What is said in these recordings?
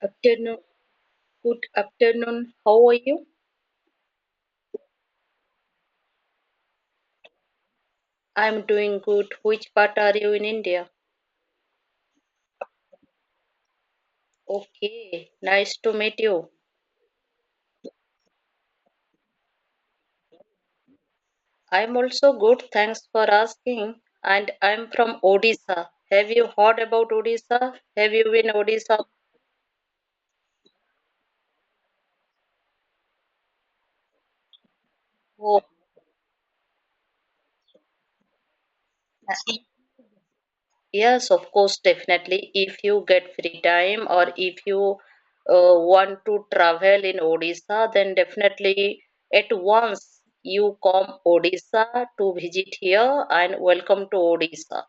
Afternoon. Good afternoon. How are you? I'm doing good. Which part are you in India? Okay, nice to meet you. I'm also good. Thanks for asking. And I'm from Odisha. Have you heard about Odisha? Have you been Odisha? Oh, yes, of course, definitely. If you get free time or if you want to travel in Odisha, then definitely at once you come Odisha to visit here and welcome to Odisha.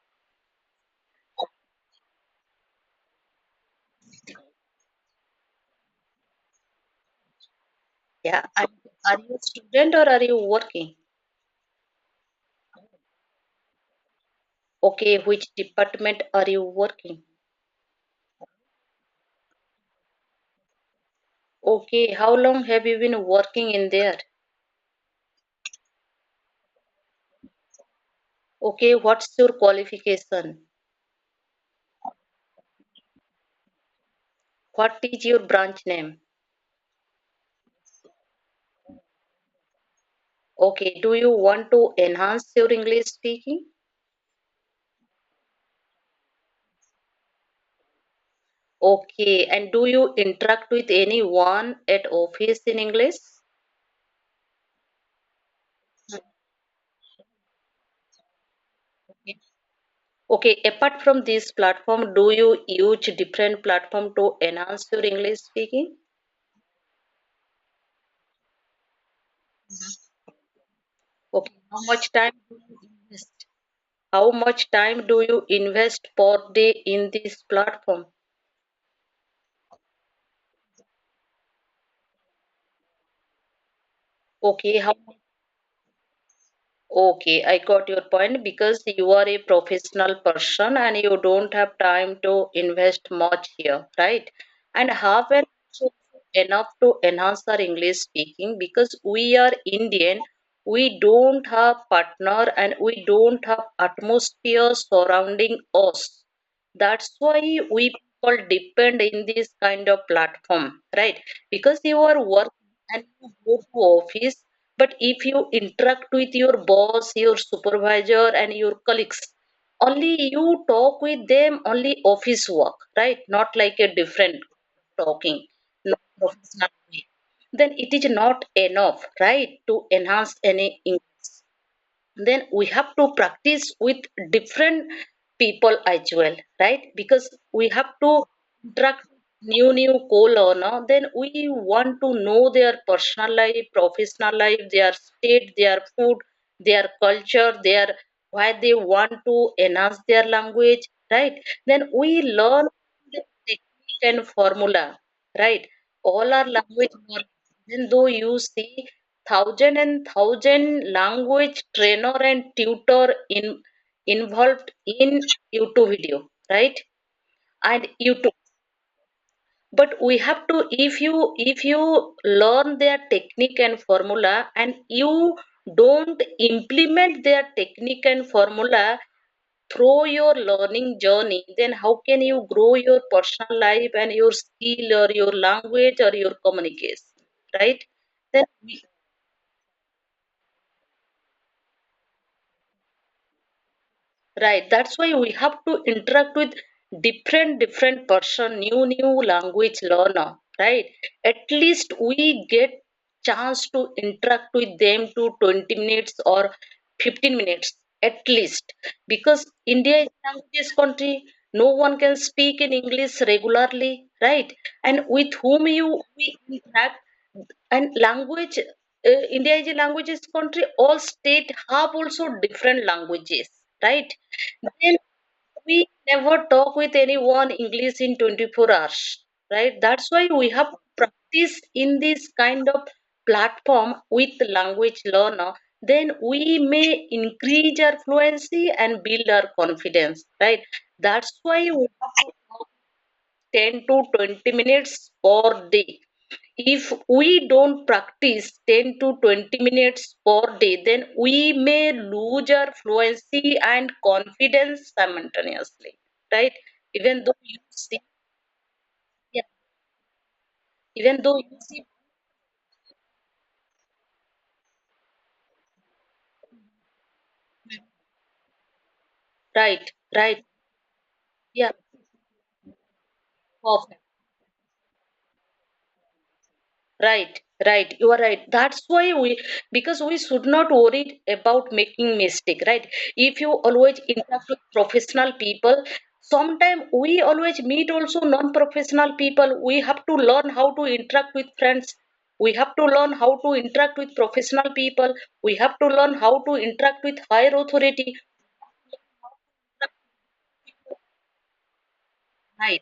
Yeah, and are you a student or are you working? Okay, which department are you working? Okay, how long have you been working in there? Okay, what's your qualification? What is your branch name? Okay, do you want to enhance your English speaking? Okay, and do you interact with anyone at office in English? Okay, apart from this platform, do you use different platform to enhance your English speaking? Okay, how much time do you invest? How much time do you invest per day in this platform? Okay, how Okay, I got your point because you are a professional person and you don't have time to invest much here, right? And half an hour is enough to enhance our English speaking because we are Indian, we don't have partner and we don't have atmosphere surrounding us. That's why we people depend in this kind of platform, right? Because you are working and you go to office, but if you interact with your boss, your supervisor, and your colleagues, only you talk with them only office work, right? Not like a different talking, not professional way. Then it is not enough, right, to enhance any English. Then we have to practice with different people as well, right? Because we have to interact with new co-learner. Then we want to know their personal life, professional life, their state, their food, their culture, their why they want to enhance their language, right? Then we learn the technique and formula, right? All our language learn. Even though you see thousand and thousand language trainer and tutor involved in YouTube video, right? And YouTube. But we have to if you learn their technique and formula and you don't implement their technique and formula through your learning journey, then how can you grow your personal life and your skill or your language or your communication, right? Then Right, that's why we have to interact with different person, new language learner, right? At least we get chance to interact with them to 20 minutes or 15 minutes at least, because India is a languages country. No one can speak in English regularly, right? And with whom you we interact and language. India is a languages country. All state have also different languages, right? Then we never talk with anyone English in 24 hours, right? That's why we have to practice in this kind of platform with language learner. Then we may increase our fluency and build our confidence, right? That's why we have to talk 10 to 20 minutes per day. If we don't practice 10 to 20 minutes per day, then we may lose our fluency and confidence simultaneously, right? Even though you see, yeah, even though you see, right, right, yeah, perfect. Right, right. You are right. That's why because we should not worry about making mistake, right? If you always interact with professional people, sometime we always meet also non-professional people. We have to learn how to interact with friends. We have to learn how to interact with professional people. We have to learn how to interact with higher authority. Right,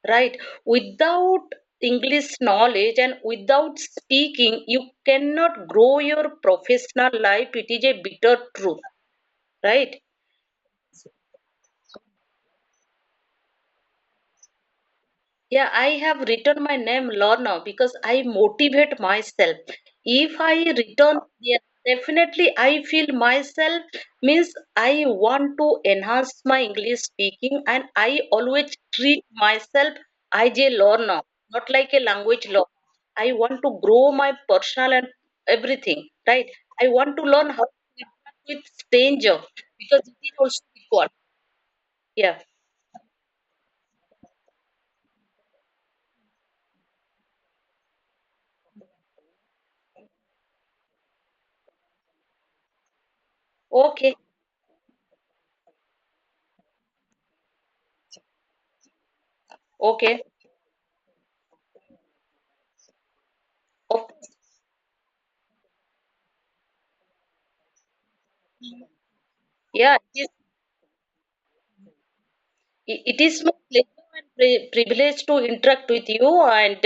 right. Without English knowledge and without speaking, you cannot grow your professional life. It is a bitter truth, right? Yeah, I have written my name learner because I motivate myself. If I return, yeah, definitely I feel myself means I want to enhance my English speaking, and I always treat myself as a learner, not like a language learner. I want to grow my personal and everything, right? I want to learn how to interact with stranger because it is also equal. Yeah. Okay. Okay. Of yeah, it is my pleasure and privilege to interact with you. And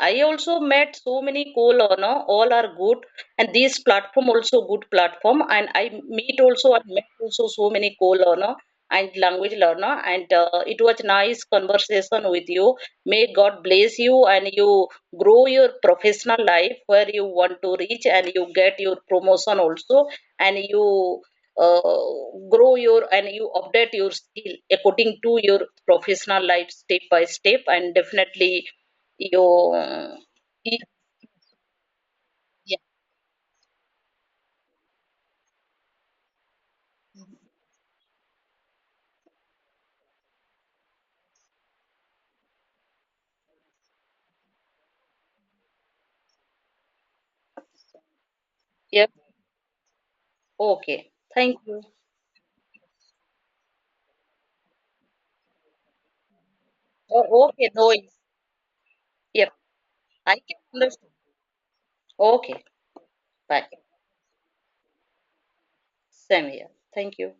I also met so many co-learner. All are good, and this platform also good platform. And I meet also and met also so many co-learner and language learner. And it was nice conversation with you. May God bless you and you grow your professional life where you want to reach, and you get your promotion also, and you grow your and you update your skill according to your professional life step by step. And definitely you y- yeah, yeah, okay, thank you. Oh, okay, no worries. Yep, I can understand. Okay, bye. Same here. Thank you.